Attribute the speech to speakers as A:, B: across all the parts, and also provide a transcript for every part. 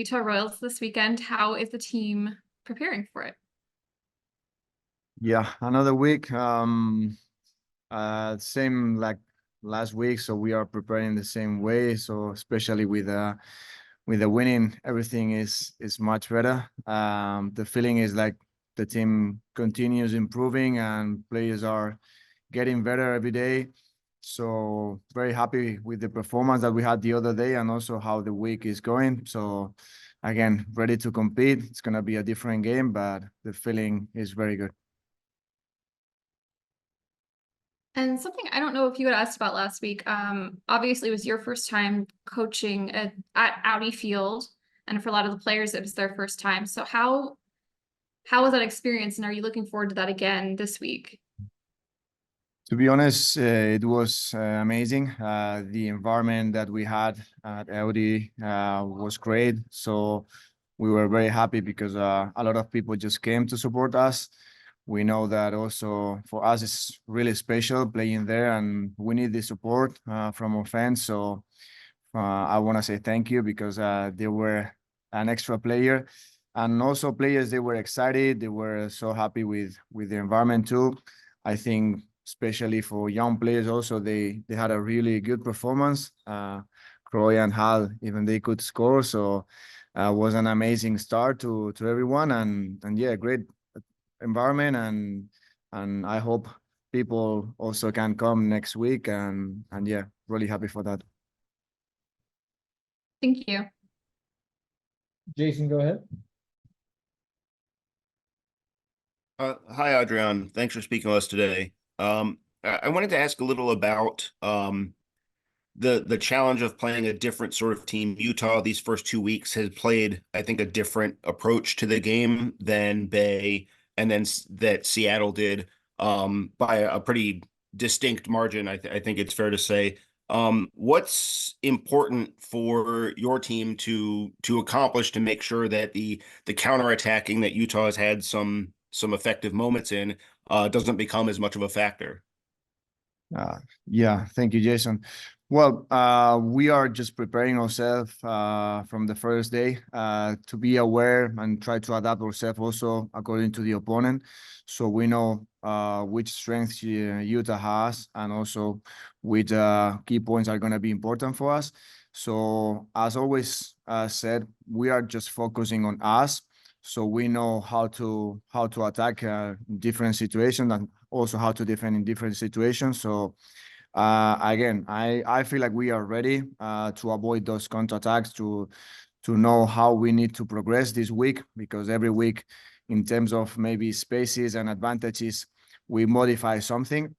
A: Utah Royals this weekend. How is the team preparing for it?
B: Yeah, another week. Same like last week, so we are preparing the same way. So especially with the winning, everything is much better. The feeling is like the team continues improving and players are getting better every day. So very happy with the performance that we had the other day and also how the week is going. So again, ready to compete. It's gonna be a different game, but the feeling is very good.
A: And something I don't know if you had asked about last week, obviously it was your first time coaching at Audi Field, and for a lot of the players, it was their first time. So how was that experience, and are you looking forward to that again this week?
B: To be honest, it was amazing. The environment that we had at Audi was great. So we were very happy because a lot of people just came to support us. We know that also for us it's really special playing there, and we need the support from our fans. So I want to say thank you because they were an extra player, and also players, they were excited. They were so happy with the environment too. I think especially for young players also they had a really good performance. Croy and Hal, even they could score. So was an amazing start to everyone, and yeah, great environment, and I hope people also can come next week, and yeah, really happy for that.
A: Thank you.
C: Jason, go ahead.
D: Hi, Adrián. Thanks for speaking with us today. I wanted to ask a little about the challenge of playing a different sort of team. Utah, these first 2 weeks, has played, I think, a different approach to the game than Bay and then that Seattle did by a pretty distinct margin, I think it's fair to say. What's important for your team to accomplish to make sure that the counterattacking that Utah has had some effective moments in doesn't become as much of a factor?
B: Yeah, thank you, Jason. Well, we are just preparing ourselves from the first day to be aware and try to adapt ourselves also according to the opponent. So we know which strengths Utah has, and also which key points are going to be important for us. So as always said, we are just focusing on us. So we know how to attack different situations, and also how to defend in different situations. So again, I feel like we are ready to avoid those counterattacks, to know how we need to progress this week, because every week in terms of maybe spaces and advantages, we modify something.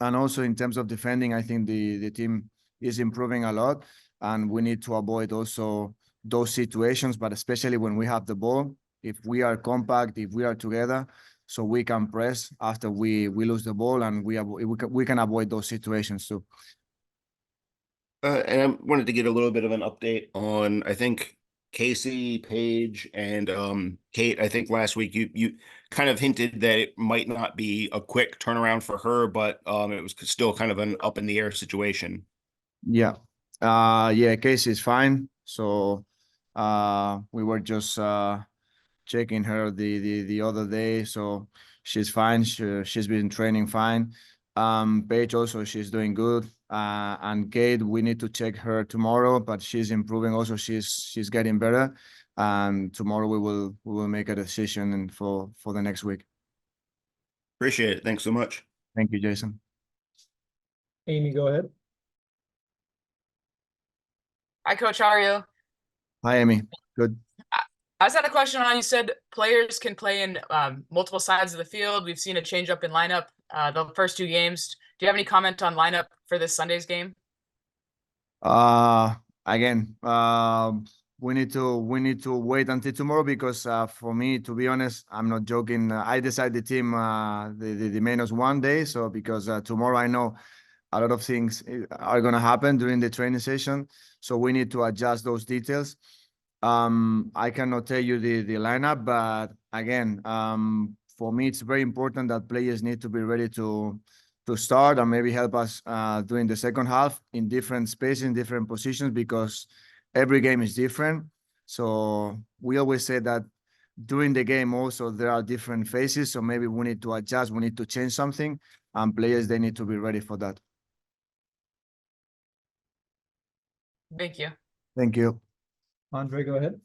B: And also in terms of defending, I think the team is improving a lot, and we need to avoid also those situations, but especially when we have the ball, if we are compact, if we are together, so we can press after we lose the ball, and we can avoid those situations too.
D: And I wanted to get a little bit of an update on, I think, Casey, Paige, and Kate. I think last week you kind of hinted that it might not be a quick turnaround for her, but it was still kind of an up in the air situation.
B: Yeah. Yeah, Casey is fine. So we were just checking her the other day, so she's fine. She's been training fine. Paige also, she's doing good. And Kate, we need to check her tomorrow, but she's improving also. She's getting better, and tomorrow we will make a decision for the next week.
D: Appreciate it. Thanks so much.
B: Thank you, Jason.
C: Amy, go ahead.
E: Hi, Coach. How are you?
B: Hi, Amy. Good.
E: I just had a question on, you said players can play in multiple sides of the field. We've seen a change up in lineup the first 2 games. Do you have any comment on lineup for this Sunday's game?
B: Again, we need to wait until tomorrow, because for me, to be honest, I'm not joking. I decide the team the minus 1 day. So because tomorrow I know a lot of things are gonna happen during the training session, so we need to adjust those details. I cannot tell you the lineup, but again, for me, it's very important that players need to be ready to start and maybe help us during the second half in different spaces, in different positions, because every game is different. So we always say that during the game also there are different phases. So maybe we need to adjust, we need to change something, and players, they need to be ready for that.
E: Thank you.
B: Thank you.
C: Andre, go ahead.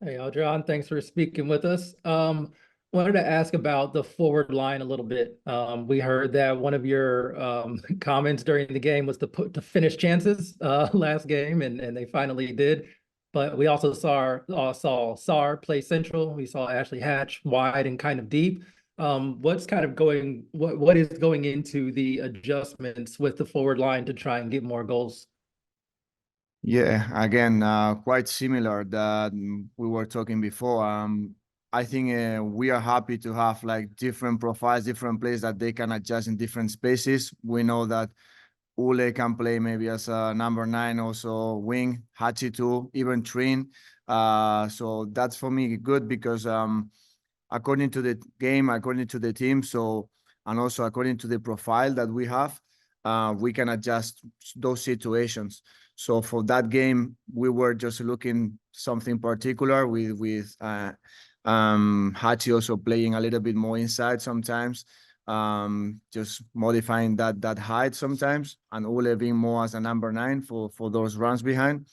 F: Hey, Adrian, thanks for speaking with us. Wanted to ask about the forward line a little bit. We heard that one of your comments during the game was to finish chances last game, and they finally did. But we also saw Sar play central. We saw Ashley Hatch wide and kind of deep. What is going into the adjustments with the forward line to try and get more goals?
B: Yeah, again, quite similar that we were talking before. I think we are happy to have like different profiles, different players that they can adjust in different spaces. We know that Ule can play maybe as a number 9, also wing, Hachi too, even Trin. So that's for me good because according to the game, according to the team, so and also according to the profile that we have, we can adjust those situations. So for that game, we were just looking something particular with Hachi also playing a little bit more inside sometimes, just modifying that height sometimes, and Ule being more as a number 9 for those runs behind.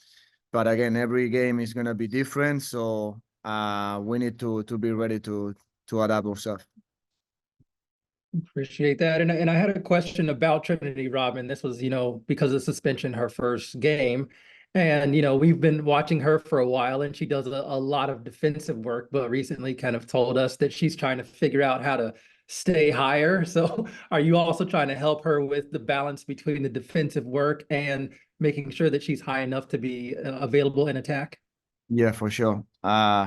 B: But again, every game is gonna be different, so we need to be ready to adapt ourselves.
F: Appreciate that. And I had a question about Trinity Robin. This was, because of suspension, her first game. And, we've been watching her for a while, and she does a lot of defensive work, but recently kind of told us that she's trying to figure out how to stay higher. So are you also trying to help her with the balance between the defensive work and making sure that she's high enough to be available in attack?
B: Yeah, for sure.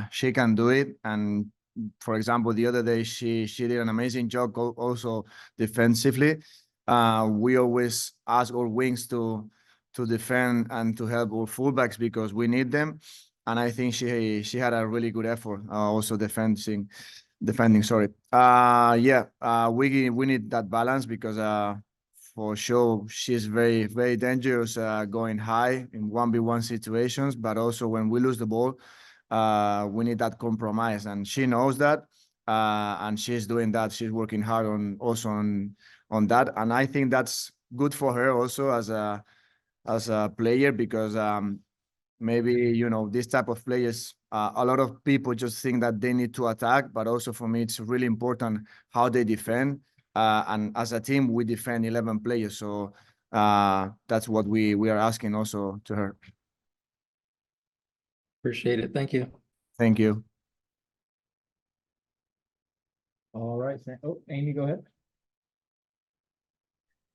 B: She can do it. And for example, the other day, she did an amazing job also defensively. We always ask our wings to defend and to help our fullbacks because we need them. And I think she had a really good effort also defending. Sorry. We need that balance because for sure she's very, very dangerous going high in 1v1 situations, but also when we lose the ball, we need that compromise, and she knows that, and she's doing that. She's working hard on that, and I think that's good for her also as a player because maybe this type of players, a lot of people just think that they need to attack, but also for me it's really important how they defend, and as a team we defend 11 players, so that's what we are asking also to her.
F: Appreciate it. Thank you.
B: Thank you.
C: All right. Oh, Amy, go ahead.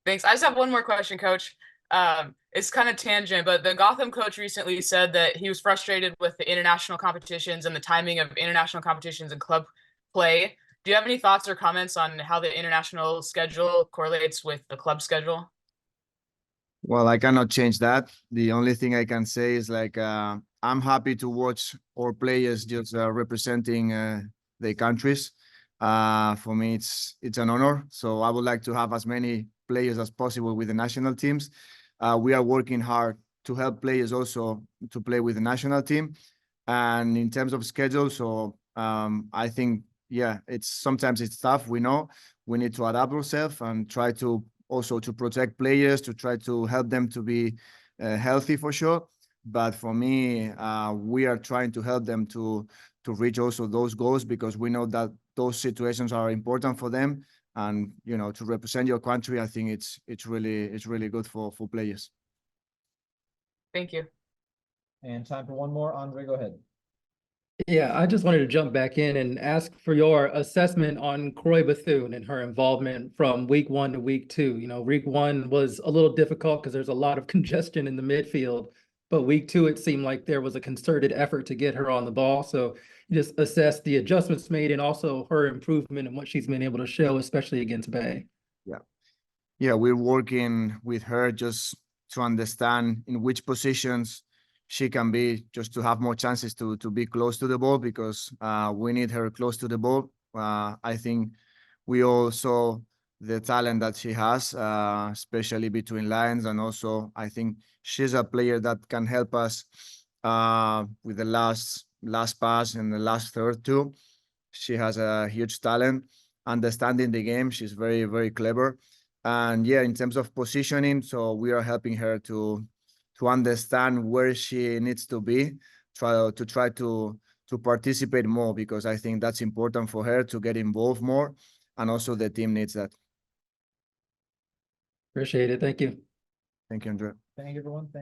E: Thanks. I just have one more question, Coach. It's kind of tangent, but the Gotham coach recently said that he was frustrated with the international competitions and the timing of international competitions and club play. Do you have any thoughts or comments on how the international schedule correlates with the club schedule?
B: Well, I cannot change that. The only thing I can say is like I'm happy to watch our players just representing their countries. For me, it's an honor. So I would like to have as many players as possible with the national teams. We are working hard to help players also to play with the national team. And in terms of schedule, so I think, yeah, sometimes it's tough. We know we need to adapt ourselves and try to also to protect players, to try to help them to be healthy for sure. But for me, we are trying to help them to reach also those goals because we know that those situations are important for them. And to represent your country, I think it's really good for players.
E: Thank you.
C: And time for one more. Andre, go ahead.
F: Yeah, I just wanted to jump back in and ask for your assessment on Croy Bethon and her involvement from week 1 to week 2. Week 1 was a little difficult because there's a lot of congestion in the midfield, but week 2, it seemed like there was a concerted effort to get her on the ball. So just assess the adjustments made and also her improvement and what she's been able to show, especially against Bay.
B: Yeah, we're working with her just to understand in which positions she can be, just to have more chances to be close to the ball because we need her close to the ball. I think we all saw the talent that she has, especially between lines, and also I think she's a player that can help us with the last pass and the last third too. She has a huge talent, understanding the game. She's very, very clever. And yeah, in terms of positioning, so we are helping her to understand where she needs to be, try to participate more, because I think that's important for her to get involved more, and also the team needs that.
F: Appreciate it. Thank you.
B: Thank you, Andre.
C: Thank you, everyone. Thank